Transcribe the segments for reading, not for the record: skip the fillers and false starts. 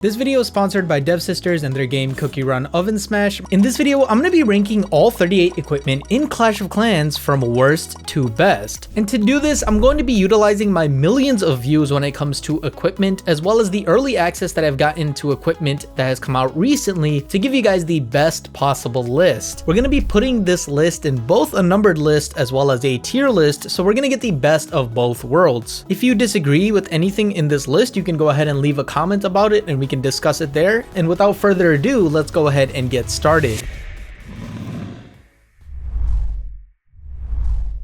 This video is sponsored by Dev Sisters and their game Cookierun Ovensmash. In this video, I'm going to be ranking all 38 equipment in Clash of Clans from worst to best. And to do this, I'm going to be utilizing my millions of views when it comes to equipment, as well as the early access that I've gotten to equipment that has come out recently to give you guys the best possible list. We're going to be putting this list in both a numbered list as well as a tier list, so we're going to get the best of both worlds. If you disagree with anything in this list, you can go ahead and leave a comment about it and we can discuss it there. And without further ado, let's go ahead and get started.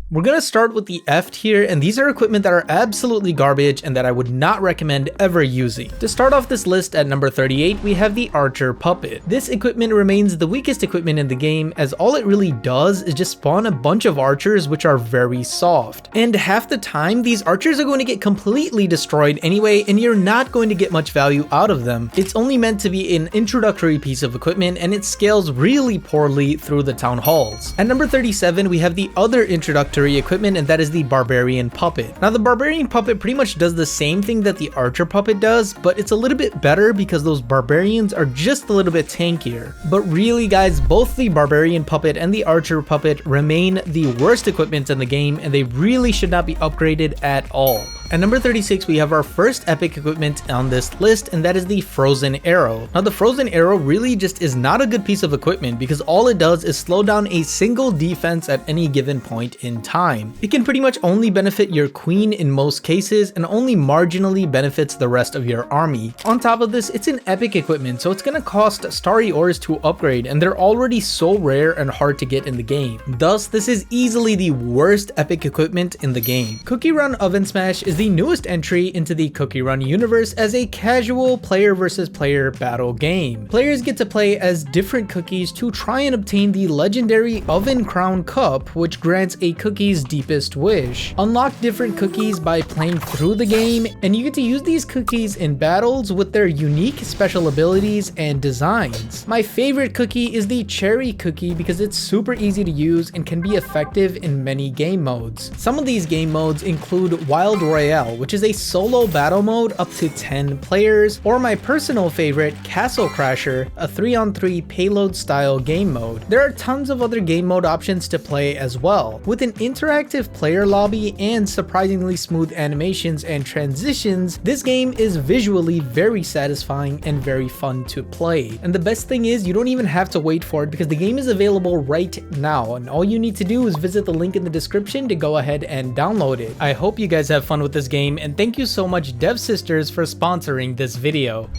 We're going to start with the F tier, and these are equipment that are absolutely garbage and that I would not recommend ever using. To start off this list at number 38, we have the Archer Puppet. This equipment remains the weakest equipment in the game, as all it really does is just spawn a bunch of archers which are very soft. And half the time, these archers are going to get completely destroyed anyway, and you're not going to get much value out of them. It's only meant to be an introductory piece of equipment, and it scales really poorly through the town halls. At number 37, we have the other introductory equipment, and that is the Barbarian Puppet. Now, the Barbarian Puppet pretty much does the same thing that the Archer Puppet does, but it's a little bit better because those barbarians are just a little bit tankier. But really guys, both the Barbarian Puppet and the Archer Puppet remain the worst equipment in the game, and they really should not be upgraded at all. At number 36, we have our first epic equipment on this list, and that is the Frozen Arrow. Now, the Frozen Arrow really just is not a good piece of equipment because all it does is slow down a single defense at any given point in time. It can pretty much only benefit your queen in most cases and only marginally benefits the rest of your army. On top of this, it's an epic equipment, so it's going to cost starry ores to upgrade, and they're already so rare and hard to get in the game. Thus, this is easily the worst epic equipment in the game. Cookierun Ovensmash is the newest entry into the Cookierun universe as a casual player versus player battle game. Players get to play as different cookies to try and obtain the legendary Oven Crown Cup, which grants a cookie's deepest wish. Unlock different cookies by playing through the game, and you get to use these cookies in battles with their unique special abilities and designs. My favorite cookie is the Cherry Cookie because it's super easy to use and can be effective in many game modes. Some of these game modes include Wild Royale, which is a solo battle mode up to 10 players, or my personal favorite, Castle Crasher, a 3-on-3 payload style game mode. There are tons of other game mode options to play as well. With an interactive player lobby and surprisingly smooth animations and transitions, this game is visually very satisfying and very fun to play. And the best thing is, you don't even have to wait for it because the game is available right now, and all you need to do is visit the link in the description to go ahead and download it. I hope you guys have fun with this game, and thank you so much Dev Sisters for sponsoring this video.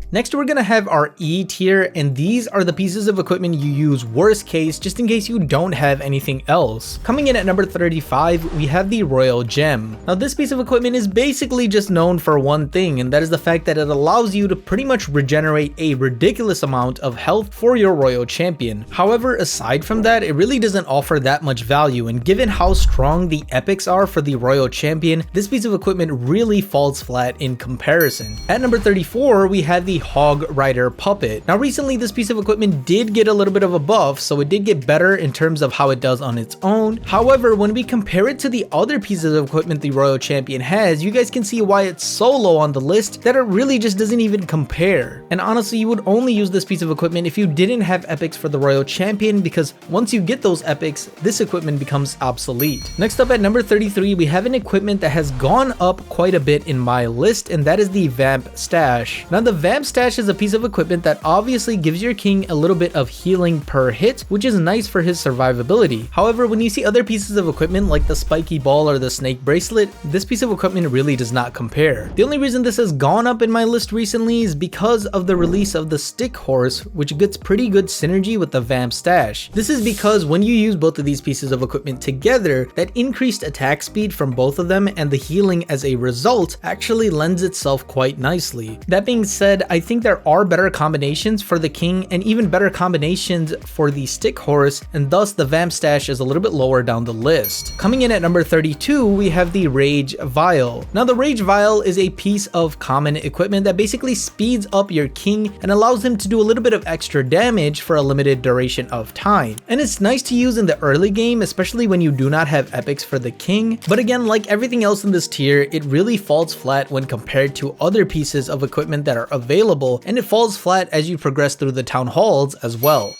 Next, we're gonna have our E tier, and these are the pieces of equipment you use worst case, just in case you don't have anything else. Coming in at number 35, we have the Royal Gem. Now, this piece of equipment is basically just known for one thing, and that is the fact that it allows you to pretty much regenerate a ridiculous amount of health for your Royal Champion. However, aside from that, it really doesn't offer that much value, and given how strong the epics are for the Royal Champion, this piece of equipment really falls flat in comparison. At number 34, we have the Hog Rider Puppet. Now, recently this piece of equipment did get a little bit of a buff, so it did get better in terms of how it does on its own. However, when we compare it to the other pieces of equipment the Royal Champion has, you guys can see why it's so low on the list that it really just doesn't even compare. And honestly, you would only use this piece of equipment if you didn't have epics for the Royal Champion, because once you get those epics, this equipment becomes obsolete. Next up at number 33, we have an equipment that has gone up quite a bit in my list, and that is the Vamp Stash. Now, the Vamp Stash is a piece of equipment that obviously gives your king a little bit of healing per hit, which is nice for his survivability. However, when you see other pieces of equipment like the Spiky Ball or the Snake Bracelet, this piece of equipment really does not compare. The only reason this has gone up in my list recently is because of the release of the Stick Horse, which gets pretty good synergy with the Vamp Stash. This is because when you use both of these pieces of equipment together, that increased attack speed from both of them and the healing as a result actually lends itself quite nicely. That being said, I I think there are better combinations for the king and even better combinations for the stick horse, and thus the vamp stash is a little bit lower down the list. Coming in at number 32, we have the Rage Vial. Now the Rage Vial is a piece of common equipment that basically speeds up your king and allows him to do a little bit of extra damage for a limited duration of time. And it's nice to use in the early game, especially when you do not have epics for the king. But again, like everything else in this tier, it really falls flat when compared to other pieces of equipment that are available, and it falls flat as you progress through the town halls as well.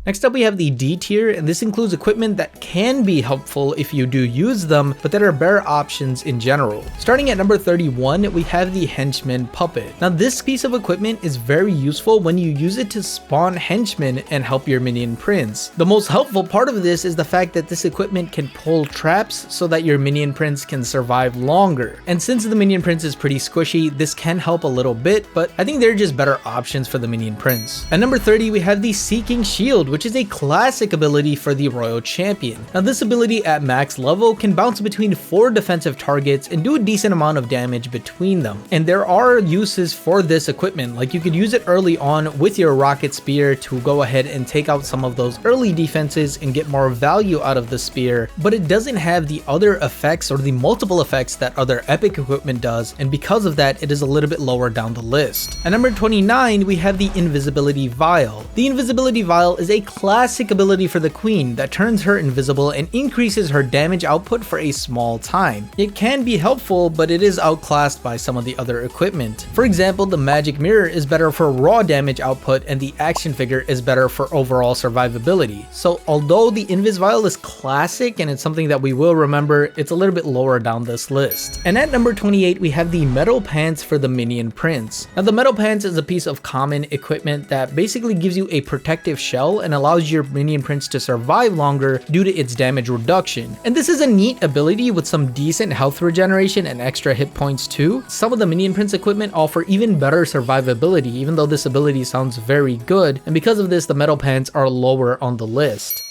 Next up, we have the D tier, and this includes equipment that can be helpful if you do use them, but that are better options in general. Starting at number 31, we have the Henchman Puppet. Now this piece of equipment is very useful when you use it to spawn henchmen and help your minion prince. The most helpful part of this is the fact that this equipment can pull traps so that your minion prince can survive longer. And since the minion prince is pretty squishy, this can help a little bit, but I think they're just better options for the minion prince. At number 30, we have the Seeking Shield, which is a classic ability for the Royal Champion. Now this ability at max level can bounce between 4 defensive targets and do a decent amount of damage between them. And there are uses for this equipment, like you could use it early on with your rocket spear to go ahead and take out some of those early defenses and get more value out of the spear, but it doesn't have the other effects or the multiple effects that other epic equipment does, and because of that it is a little bit lower down the list. At number 29, we have the Invisibility Vial. The Invisibility Vial is a classic ability for the queen that turns her invisible and increases her damage output for a small time. It can be helpful, but it is outclassed by some of the other equipment. For example, the Magic Mirror is better for raw damage output and the Action Figure is better for overall survivability. So although the Invis Vial is classic and it's something that we will remember, it's a little bit lower down this list. And at number 28, we have the Metal Pants for the Minion Prince. Now the Metal Pants is a piece of common equipment that basically gives you a protective shell and allows your minion prince to survive longer due to its damage reduction. And this is a neat ability with some decent health regeneration and extra hit points too. Some of the minion prince equipment offer even better survivability, even though this ability sounds very good, and because of this the Metal Pants are lower on the list.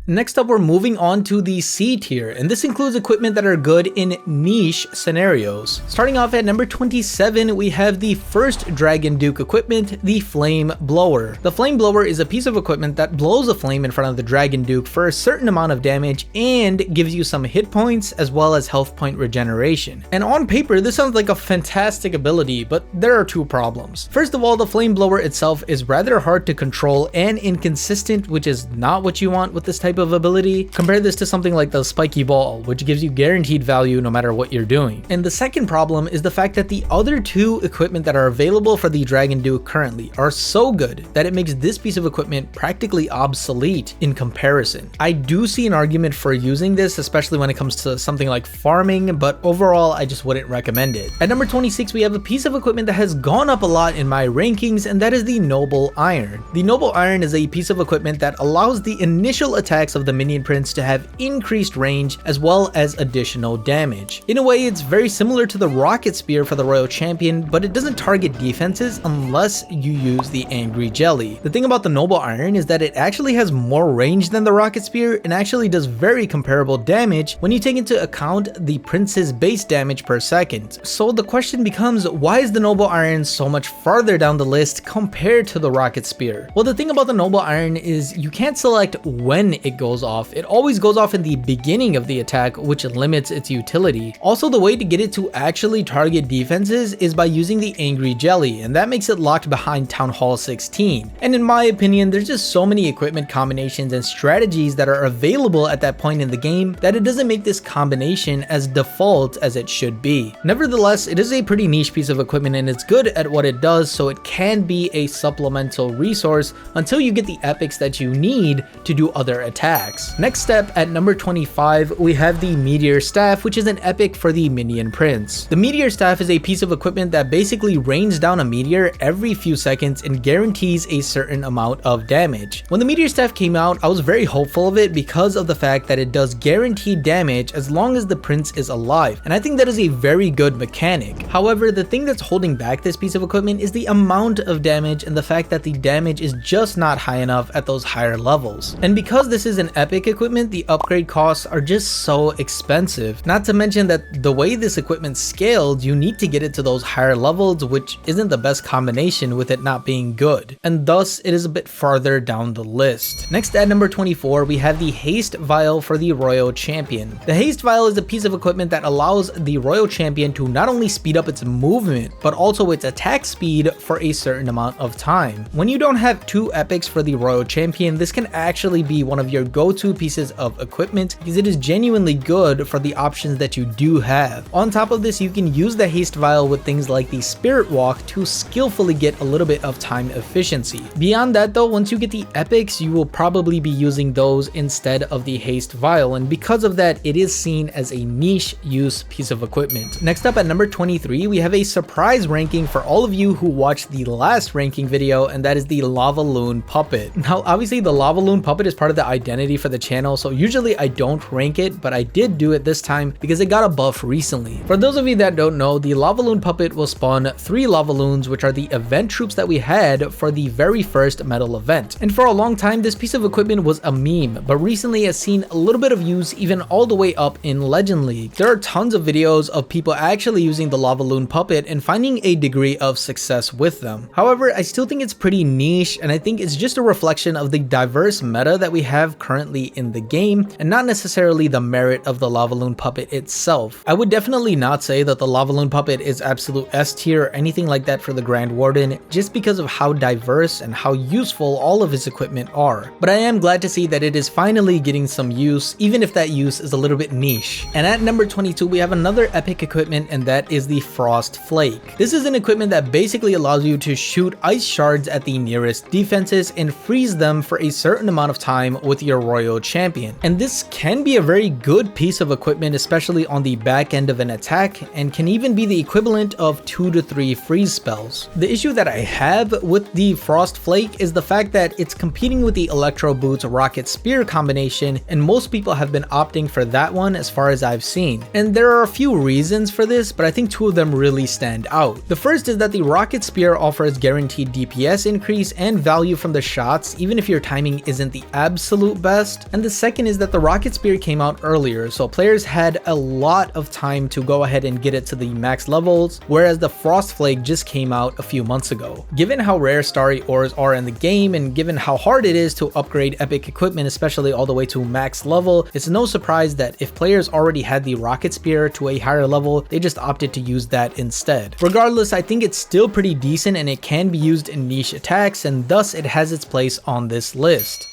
Next up, we're moving on to the C tier, and this includes equipment that are good in niche scenarios. Starting off at number 27, we have the first Dragon Duke equipment, the Flame Blower. The Flame Blower is a piece of equipment that blows a flame in front of the Dragon Duke for a certain amount of damage and gives you some hit points as well as health point regeneration. And on paper, this sounds like a fantastic ability, but there are 2 problems. First of all, the Flame Blower itself is rather hard to control and inconsistent, which is not what you want with this type of ability. Compare this to something like the Spiky Ball, which gives you guaranteed value no matter what you're doing. And the second problem is the fact that the other 2 equipment that are available for the Dragon Duke currently are so good that it makes this piece of equipment practically obsolete in comparison. I do see an argument for using this, especially when it comes to something like farming, but overall I just wouldn't recommend it. At number 26, we have a piece of equipment that has gone up a lot in my rankings, and that is the Noble Iron. The Noble Iron is a piece of equipment that allows the initial attacks of the minion prince to have increased range as well as additional damage. In a way, it's very similar to the rocket spear for the Royal Champion, but it doesn't target defenses unless you use the Angry Jelly. The thing about the Noble Iron is that it actually has more range than the rocket spear and actually does very comparable damage when you take into account the prince's base damage per second. So the question becomes, why is the Noble Iron so much farther down the list compared to the rocket spear? Well, the thing about the Noble Iron is you can't select when it goes off. It always goes off in the beginning of the attack, which limits its utility. Also, the way to get it to actually target defenses is by using the Angry Jelly, and that makes it locked behind Town Hall 16. And in my opinion, there's just so many equipment combinations and strategies that are available at that point in the game that it doesn't make this combination as default as it should be. Nevertheless, it is a pretty niche piece of equipment and it's good at what it does, so it can be a supplemental resource until you get the epics that you need to do other attacks. Next step, at number 25, we have the Meteor Staff, which is an epic for the Minion Prince. The Meteor Staff is a piece of equipment that basically rains down a meteor every few seconds and guarantees a certain amount of damage. When the Meteor Staff came out, I was very hopeful of it because of the fact that it does guaranteed damage as long as the prince is alive, and I think that is a very good mechanic. However, the thing that's holding back this piece of equipment is the amount of damage and the fact that the damage is just not high enough at those higher levels. And because this is is an epic equipment, the upgrade costs are just so expensive. Not to mention that the way this equipment scaled, you need to get it to those higher levels, which isn't the best combination with it not being good, and thus it is a bit farther down the list. Next at number 24, we have the Haste Vial for the Royal Champion. The Haste Vial is a piece of equipment that allows the Royal Champion to not only speed up its movement, but also its attack speed for a certain amount of time. When you don't have two epics for the Royal Champion, this can actually be one of your go-to pieces of equipment because it is genuinely good for the options that you do have. On top of this, you can use the Haste Vial with things like the Spirit Walk to skillfully get a little bit of time efficiency. Beyond that though, once you get the epics, you will probably be using those instead of the Haste Vial, and because of that, it is seen as a niche use piece of equipment. Next up at number 23, we have a surprise ranking for all of you who watched the last ranking video, and that is the Lava Loon Puppet. Now obviously the Lava Loon Puppet is part of the identity for the channel, so usually I don't rank it, but I did do it this time because it got a buff recently. For those of you that don't know, the Lava Loon Puppet will spawn 3 Lava Loons, which are the event troops that we had for the very first medal event. And for a long time, this piece of equipment was a meme, but recently has seen a little bit of use even all the way up in Legend League. There are tons of videos of people actually using the Lava Loon Puppet and finding a degree of success with them. However, I still think it's pretty niche, and I think it's just a reflection of the diverse meta that we have currently in the game, and not necessarily the merit of the Lava Loon Puppet itself. I would definitely not say that the Lava Loon Puppet is absolute S tier or anything like that for the Grand Warden, just because of how diverse and how useful all of his equipment are. But I am glad to see that it is finally getting some use, even if that use is a little bit niche. And at number 22, we have another epic equipment, and that is the Frost Flake. This is an equipment that basically allows you to shoot ice shards at the nearest defenses and freeze them for a certain amount of time with your Royal Champion. And this can be a very good piece of equipment, especially on the back end of an attack, and can even be the equivalent of 2 to 3 freeze spells. The issue that I have with the Frost Flake is the fact that it's competing with the Electro Boots Rocket Spear combination, and most people have been opting for that one as far as I've seen. And there are a few reasons for this, but I think 2 of them really stand out. The first is that the Rocket Spear offers guaranteed DPS increase and value from the shots, even if your timing isn't the absolute best. And the second is that the Rocket Spear came out earlier, so players had a lot of time to go ahead and get it to the max levels, whereas the Frost Flake just came out a few months ago. Given how rare starry ores are in the game, and given how hard it is to upgrade epic equipment, especially all the way to max level, it's no surprise that if players already had the Rocket Spear to a higher level, they just opted to use that instead. Regardless, I think it's still pretty decent and it can be used in niche attacks, and thus it has its place on this list.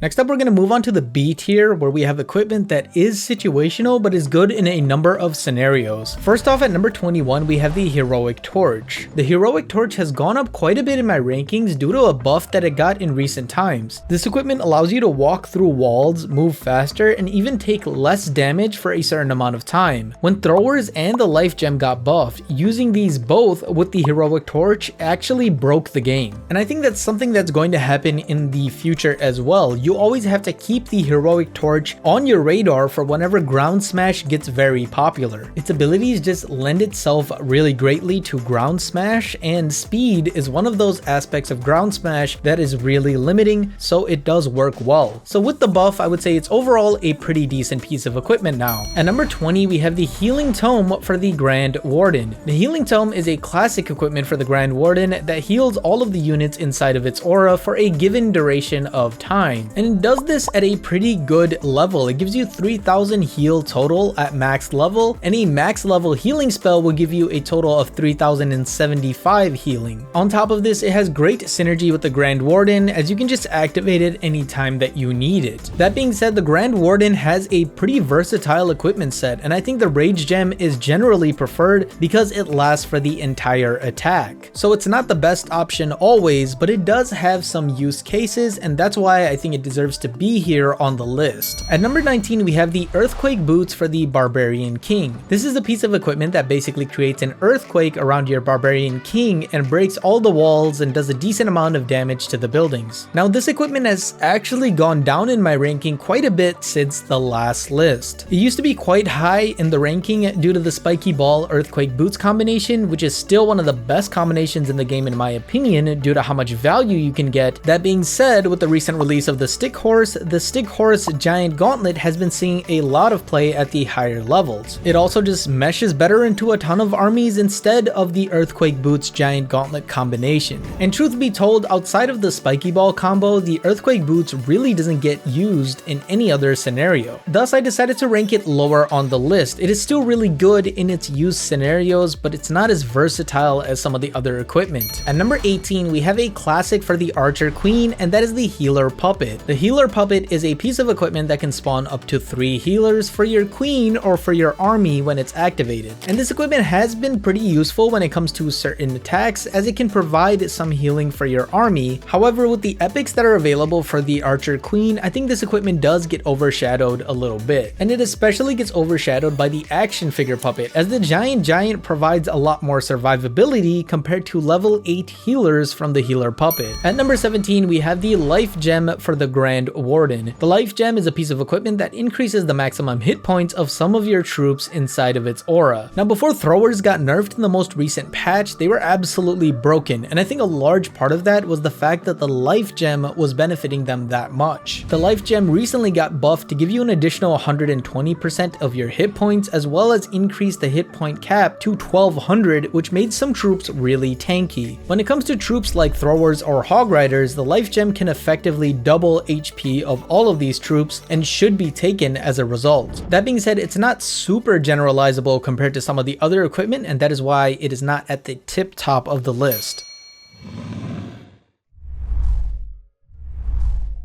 Next up, we're going to move on to the B tier, where we have equipment that is situational but is good in a number of scenarios. First off, at number 21, we have the Heroic Torch. The Heroic Torch has gone up quite a bit in my rankings due to a buff that it got in recent times. This equipment allows you to walk through walls, move faster, and even take less damage for a certain amount of time. When Throwers and the Life Gem got buffed, using these both with the Heroic Torch actually broke the game. And I think that's something that's going to happen in the future as well. You always have to keep the Heroic Torch on your radar for whenever Ground Smash gets very popular. Its abilities just lend itself really greatly to Ground Smash, and speed is one of those aspects of Ground Smash that is really limiting, so it does work well. So with the buff, I would say it's overall a pretty decent piece of equipment now. At number 20, we have the Healing Tome for the Grand Warden. The Healing Tome is a classic equipment for the Grand Warden that heals all of the units inside of its aura for a given duration of time. And it does this at a pretty good level. It gives you 3000 heal total at max level, and a max level healing spell will give you a total of 3075 healing. On top of this, it has great synergy with the Grand Warden, as you can just activate it anytime that you need it. That being said, the Grand Warden has a pretty versatile equipment set, and I think the Rage Gem is generally preferred because it lasts for the entire attack. So it's not the best option always, but it does have some use cases, and that's why I think it deserves to be here on the list. At number 19, we have the Earthquake Boots for the Barbarian King. This is a piece of equipment that basically creates an earthquake around your Barbarian King and breaks all the walls and does a decent amount of damage to the buildings. Now, this equipment has actually gone down in my ranking quite a bit since the last list. It used to be quite high in the ranking due to the Spiky Ball Earthquake Boots combination, which is still one of the best combinations in the game in my opinion due to how much value you can get. That being said, with the recent release of the Stick Horse Giant Gauntlet has been seeing a lot of play at the higher levels. It also just meshes better into a ton of armies instead of the Earthquake Boots Giant Gauntlet combination. And truth be told, outside of the Spiky Ball combo, the Earthquake Boots really doesn't get used in any other scenario. Thus, I decided to rank it lower on the list. It is still really good in its use scenarios, but it's not as versatile as some of the other equipment. At number 18, we have a classic for the Archer Queen, and that is the Healer Puppet. The Healer Puppet is a piece of equipment that can spawn up to 3 healers for your queen or for your army when it's activated. And this equipment has been pretty useful when it comes to certain attacks, as it can provide some healing for your army. However, with the epics that are available for the Archer Queen, I think this equipment does get overshadowed a little bit. And it especially gets overshadowed by the action figure puppet, as the Giant provides a lot more survivability compared to level 8 healers from the Healer Puppet. At number 17, we have the Life Gem for the Grand Warden. The Life Gem is a piece of equipment that increases the maximum hit points of some of your troops inside of its aura. Now, before throwers got nerfed in the most recent patch, they were absolutely broken, and I think a large part of that was the fact that the Life Gem was benefiting them that much. The Life Gem recently got buffed to give you an additional 120% of your hit points, as well as increase the hit point cap to 1200, which made some troops really tanky. When it comes to troops like throwers or hog riders, the Life Gem can effectively double HP of all of these troops and should be taken as a result. That being said, it's not super generalizable compared to some of the other equipment, and that is why it is not at the tip top of the list.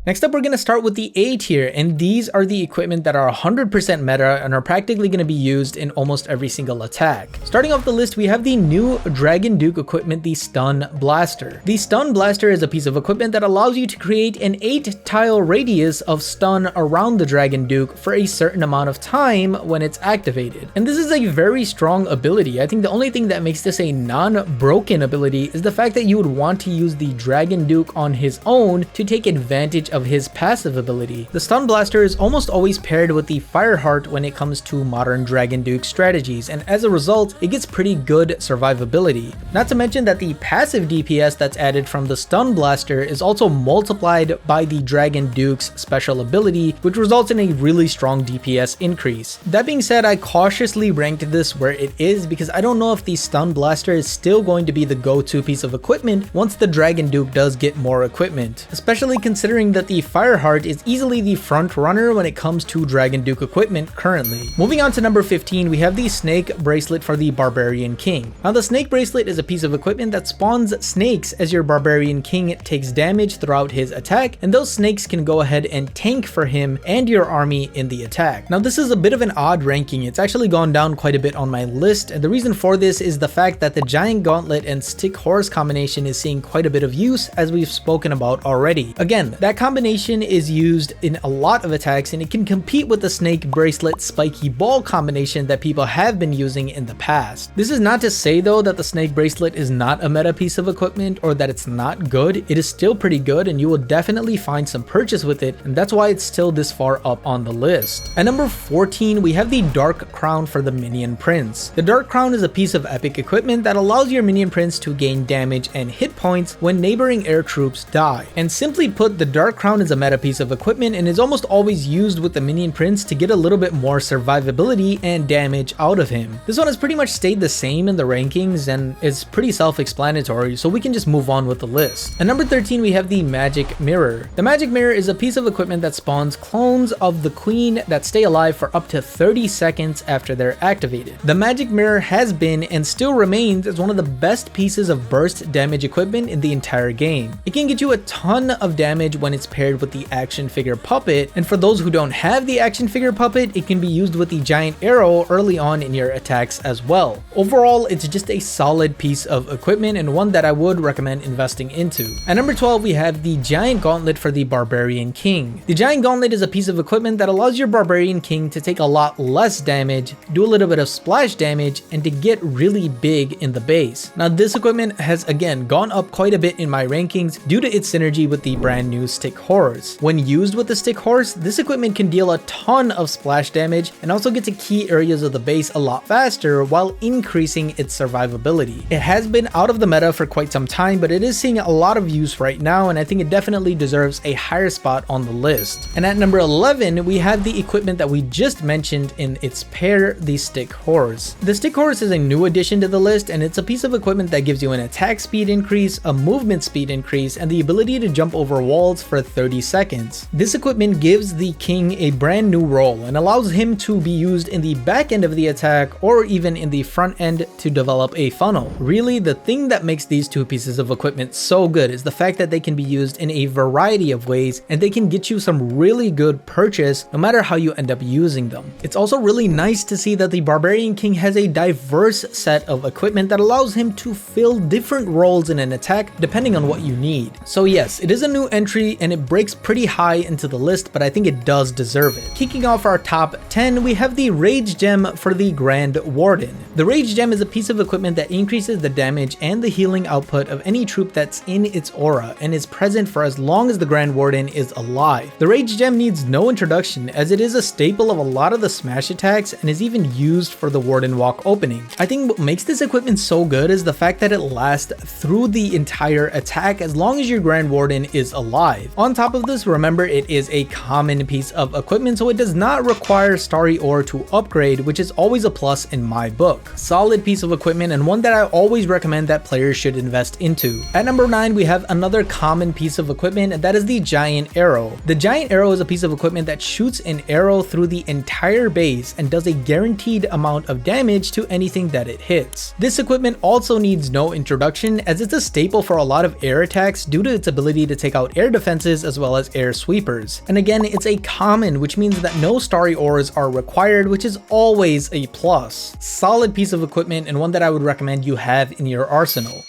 Next up, we're going to start with the A tier, and these are the equipment that are 100% meta and are practically going to be used in almost every single attack. Starting off the list, we have the new Dragon Duke equipment, the Stun Blaster. The Stun Blaster is a piece of equipment that allows you to create an 8-tile radius of stun around the Dragon Duke for a certain amount of time when it's activated. And this is a very strong ability. I think the only thing that makes this a non-broken ability is the fact that you would want to use the Dragon Duke on his own to take advantage of his passive ability. The Stun Blaster is almost always paired with the Fireheart when it comes to modern Dragon Duke strategies, and as a result, it gets pretty good survivability. Not to mention that the passive DPS that's added from the Stun Blaster is also multiplied by the Dragon Duke's special ability, which results in a really strong DPS increase. That being said, I cautiously ranked this where it is because I don't know if the Stun Blaster is still going to be the go-to piece of equipment once the Dragon Duke does get more equipment, especially considering that the Fireheart is easily the front runner when it comes to Dragon Duke equipment currently. Moving on to number 15, we have the Snake Bracelet for the Barbarian King. Now, the Snake Bracelet is a piece of equipment that spawns snakes as your Barbarian King takes damage throughout his attack, and those snakes can go ahead and tank for him and your army in the attack. Now, this is a bit of an odd ranking. It's actually gone down quite a bit on my list, and the reason for this is the fact that the Giant Gauntlet and Stick Horse combination is seeing quite a bit of use, as we've spoken about already. Again, that combination is used in a lot of attacks, and it can compete with the Snake Bracelet Spiky Ball combination that people have been using in the past. This is not to say though that the Snake Bracelet is not a meta piece of equipment or that it's not good. It is still pretty good, and you will definitely find some purchase with it, and that's why it's still this far up on the list. At number 14, we have the Dark Crown for the Minion Prince. The Dark Crown is a piece of epic equipment that allows your Minion Prince to gain damage and hit points when neighboring air troops die. And simply put, the Dark Crown is a meta piece of equipment and is almost always used with the Minion Prince to get a little bit more survivability and damage out of him. This one has pretty much stayed the same in the rankings and is pretty self-explanatory, so we can just move on with the list. At number 13, we have the Magic Mirror. The Magic Mirror is a piece of equipment that spawns clones of the Queen that stay alive for up to 30 seconds after they're activated. The Magic Mirror has been and still remains as one of the best pieces of burst damage equipment in the entire game. It can get you a ton of damage when it's paired with the action figure puppet, and for those who don't have the action figure puppet, it can be used with the giant arrow early on in your attacks as well. Overall, it's just a solid piece of equipment and one that I would recommend investing into. At number 12, we have the giant gauntlet for the Barbarian King. The giant gauntlet is a piece of equipment that allows your Barbarian King to take a lot less damage, do a little bit of splash damage, and to get really big in the base. Now, this equipment has again gone up quite a bit in my rankings due to its synergy with the brand new Stick Horse. When used with the Stick Horse, this equipment can deal a ton of splash damage and also get to key areas of the base a lot faster while increasing its survivability. It has been out of the meta for quite some time, but it is seeing a lot of use right now, and I think it definitely deserves a higher spot on the list. And at number 11, we have the equipment that we just mentioned in its pair, the Stick Horse. The Stick Horse is a new addition to the list, and it's a piece of equipment that gives you an attack speed increase, a movement speed increase, and the ability to jump over walls for 30 seconds. This equipment gives the king a brand new role and allows him to be used in the back end of the attack or even in the front end to develop a funnel. Really, the thing that makes these two pieces of equipment so good is the fact that they can be used in a variety of ways, and they can get you some really good purchase no matter how you end up using them. It's also really nice to see that the Barbarian King has a diverse set of equipment that allows him to fill different roles in an attack depending on what you need. So yes, it is a new entry and it breaks pretty high into the list, but I think it does deserve it. Kicking off our top 10, we have the Rage Gem for the Grand Warden. The Rage Gem is a piece of equipment that increases the damage and the healing output of any troop that's in its aura and is present for as long as the Grand Warden is alive. The Rage Gem needs no introduction as it is a staple of a lot of the smash attacks and is even used for the Warden Walk opening. I think what makes this equipment so good is the fact that it lasts through the entire attack as long as your Grand Warden is alive. On top of this, remember it is a common piece of equipment, so it does not require Starry Ore to upgrade, which is always a plus in my book. Solid piece of equipment and one that I always recommend that players should invest into. At number 9, we have another common piece of equipment, and that is the Giant Arrow. The Giant Arrow is a piece of equipment that shoots an arrow through the entire base and does a guaranteed amount of damage to anything that it hits. This equipment also needs no introduction as it's a staple for a lot of air attacks due to its ability to take out air defenses as well as air sweepers. And again, it's a common, which means that no Starry Ores are required, which is always a plus. Solid piece of equipment and one that I would recommend you have in your arsenal.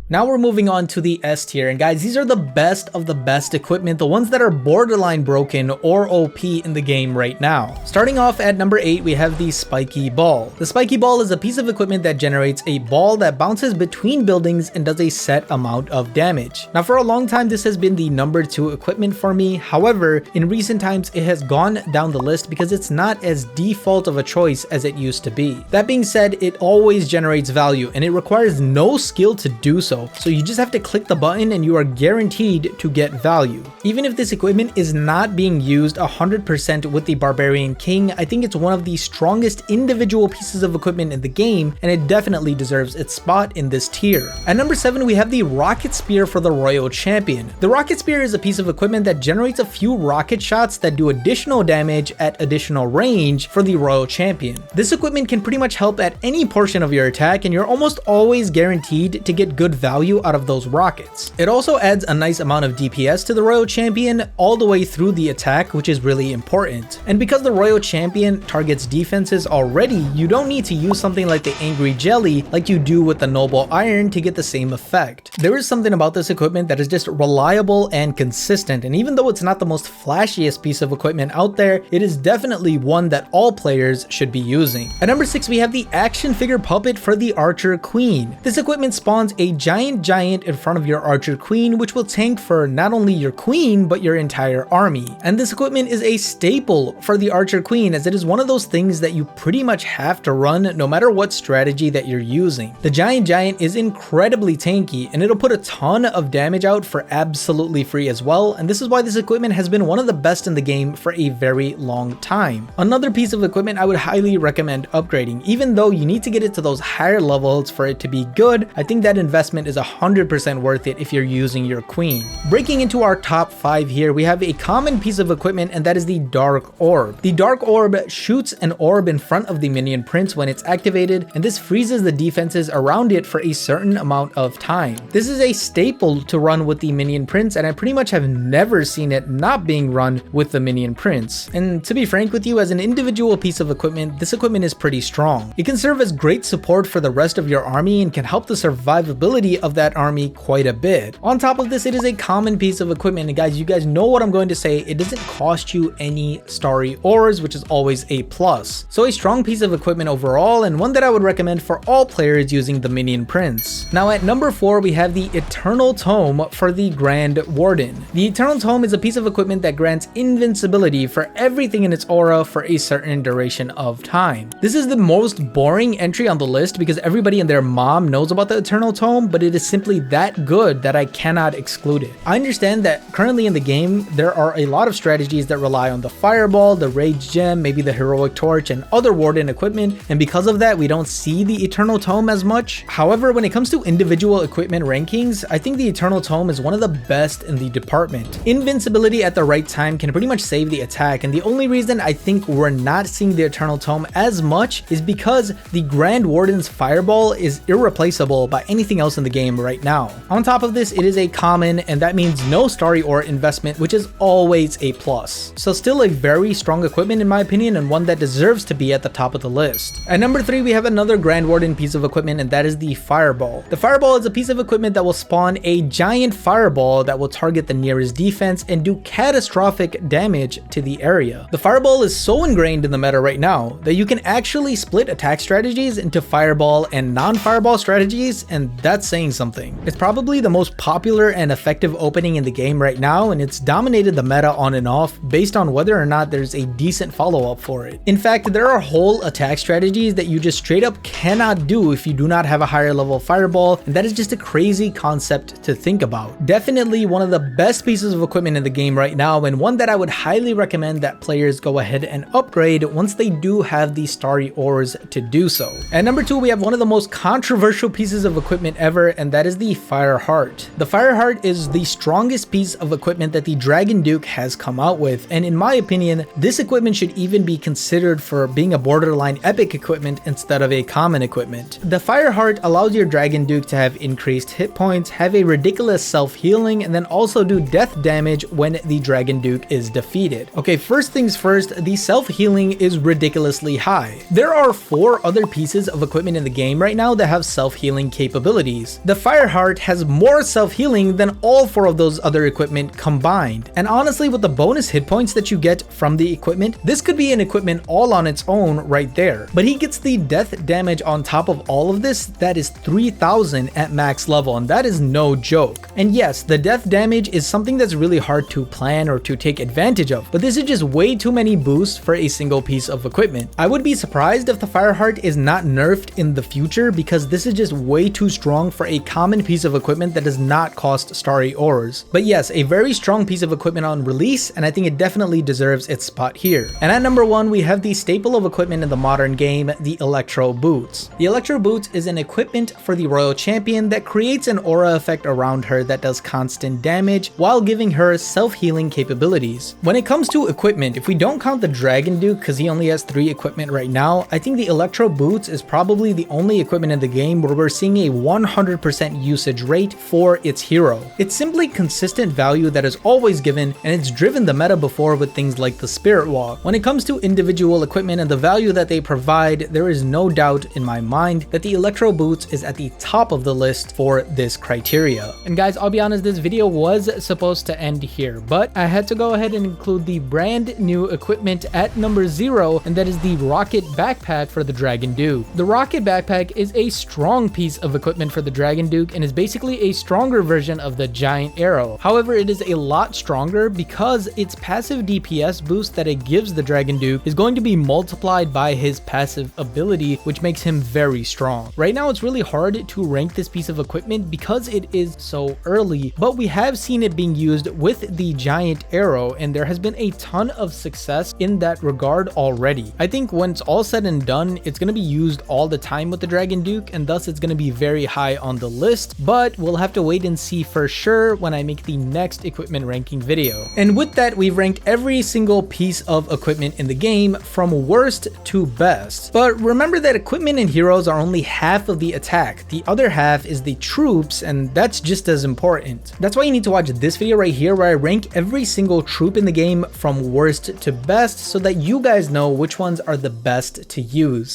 Now we're moving on to the S tier, and guys, these are the best of the best equipment, the ones that are borderline broken or OP in the game right now. Starting off at number 8, we have the Spiky Ball. The Spiky Ball is a piece of equipment that generates a ball that bounces between buildings and does a set amount of damage. Now for a long time, this has been the number 2 equipment for me. However, in recent times, it has gone down the list because it's not as default of a choice as it used to be. That being said, it always generates value and it requires no skill to do so. So you just have to click the button and you are guaranteed to get value. Even if this equipment is not being used 100% with the Barbarian King, I think it's one of the strongest individual pieces of equipment in the game, and it definitely deserves its spot in this tier. At number 7, we have the Rocket Spear for the Royal Champion. The Rocket Spear is a piece of equipment that generates a few rocket shots that do additional damage at additional range for the Royal Champion. This equipment can pretty much help at any portion of your attack, and you're almost always guaranteed to get good value out of those rockets. It also adds a nice amount of DPS to the Royal Champion all the way through the attack, which is really important. And because the Royal Champion targets defenses already, you don't need to use something like the Angry Jelly like you do with the Noble Iron to get the same effect. There is something about this equipment that is just reliable and consistent, and even though it's not the most flashiest piece of equipment out there, it is definitely one that all players should be using. At number 6, we have the action figure puppet for the Archer Queen. This equipment spawns a giant in front of your Archer Queen, which will tank for not only your queen but your entire army. And this equipment is a staple for the Archer Queen, as it is one of those things that you pretty much have to run no matter what strategy that you're using. The giant is incredibly tanky and it'll put a ton of damage out for absolutely free as well, and this is why this equipment has been one of the best in the game for a very long time. Another piece of equipment I would highly recommend upgrading. Even though you need to get it to those higher levels for it to be good, I think that investment equipment is 100% worth it if you're using your queen. Breaking into our top 5 here, we have a common piece of equipment, and that is the Dark Orb. The Dark Orb shoots an orb in front of the minion prince when it's activated, and this freezes the defenses around it for a certain amount of time. This is a staple to run with the minion prince, and I pretty much have never seen it not being run with the minion prince. And to be frank with you, as an individual piece of equipment, this equipment is pretty strong. It can serve as great support for the rest of your army and can help the survivability of that army quite a bit. On top of this, it is a common piece of equipment, and guys, you guys know what I'm going to say. It doesn't cost you any starry ores, which is always a plus. So a strong piece of equipment overall, and one that I would recommend for all players using the minion prince. Now at number 4, we have the Eternal Tome for the Grand Warden. The Eternal Tome is a piece of equipment that grants invincibility for everything in its aura for a certain duration of time. This is the most boring entry on the list because everybody and their mom knows about the Eternal Tome, but it is simply that good that I cannot exclude it. I understand that currently in the game, there are a lot of strategies that rely on the Fireball, the Rage Gem, maybe the Heroic Torch, and other Warden equipment, and because of that, we don't see the Eternal Tome as much. However, when it comes to individual equipment rankings, I think the Eternal Tome is one of the best in the department. Invincibility at the right time can pretty much save the attack, and the only reason I think we're not seeing the Eternal Tome as much is because the Grand Warden's Fireball is irreplaceable by anything else in the game right now. On top of this, it is a common, and that means no starry ore investment, which is always a plus. So still a very strong equipment in my opinion, and one that deserves to be at the top of the list. At number 3, we have another Grand Warden piece of equipment, and that is the Fireball. The Fireball is a piece of equipment that will spawn a giant fireball that will target the nearest defense and do catastrophic damage to the area. The Fireball is so ingrained in the meta right now that you can actually split attack strategies into Fireball and non-Fireball strategies, and that's saying something. It's probably the most popular and effective opening in the game right now, and it's dominated the meta on and off based on whether or not there's a decent follow-up for it. In fact, there are whole attack strategies that you just straight up cannot do if you do not have a higher level Fireball, and that is just a crazy concept to think about. Definitely one of the best pieces of equipment in the game right now, and one that I would highly recommend that players go ahead and upgrade once they do have the starry ores to do so. At number 2, we have one of the most controversial pieces of equipment ever, and that is the Fire Heart. The Fire Heart is the strongest piece of equipment that the Dragon Duke has come out with, and in my opinion, this equipment should even be considered for being a borderline epic equipment instead of a common equipment. The Fire Heart allows your Dragon Duke to have increased hit points, have a ridiculous self-healing, and then also do death damage when the Dragon Duke is defeated. Okay, first things first, the self-healing is ridiculously high. There are 4 other pieces of equipment in the game right now that have self-healing capabilities. The Fire Heart has more self-healing than all 4 of those other equipment combined. And honestly, with the bonus hit points that you get from the equipment, this could be an equipment all on its own right there. But he gets the death damage on top of all of this that is 3000 at max level, and that is no joke. And yes, the death damage is something that's really hard to plan or to take advantage of, but this is just way too many boosts for a single piece of equipment. I would be surprised if the Fire Heart is not nerfed in the future, because this is just way too strong for a common piece of equipment that does not cost starry ores. But yes, a very strong piece of equipment on release, and I think it definitely deserves its spot here. And at number 1, we have the staple of equipment in the modern game, the Electro Boots. The Electro Boots is an equipment for the Royal Champion that creates an aura effect around her that does constant damage while giving her self-healing capabilities. When it comes to equipment, if we don't count the Dragon Duke because he only has 3 equipment right now, I think the Electro Boots is probably the only equipment in the game where we're seeing a 100% usage rate for its hero. It's simply consistent value that is always given, and it's driven the meta before with things like the Spirit Walk. When it comes to individual equipment and the value that they provide, there is no doubt in my mind that the Electro Boots is at the top of the list for this criteria. And guys, I'll be honest, this video was supposed to end here, but I had to go ahead and include the brand new equipment at number 0, and that is the Rocket Backpack for the Dragon Duke. The Rocket Backpack is a strong piece of equipment for the Dragon Duke and is basically a stronger version of the Giant Arrow. However, it is a lot stronger because its passive DPS boost that it gives the Dragon Duke is going to be multiplied by his passive ability, which makes him very strong. Right now, it's really hard to rank this piece of equipment because it is so early, but we have seen it being used with the Giant Arrow, and there has been a ton of success in that regard already. I think when it's all said and done, it's going to be used all the time with the Dragon Duke, and thus it's going to be very high on on the list, but we'll have to wait and see for sure when I make the next equipment ranking video. And with that, we've ranked every single piece of equipment in the game from worst to best. But remember that equipment and heroes are only half of the attack. The other half is the troops, and that's just as important. That's why you need to watch this video right here where I rank every single troop in the game from worst to best so that you guys know which ones are the best to use.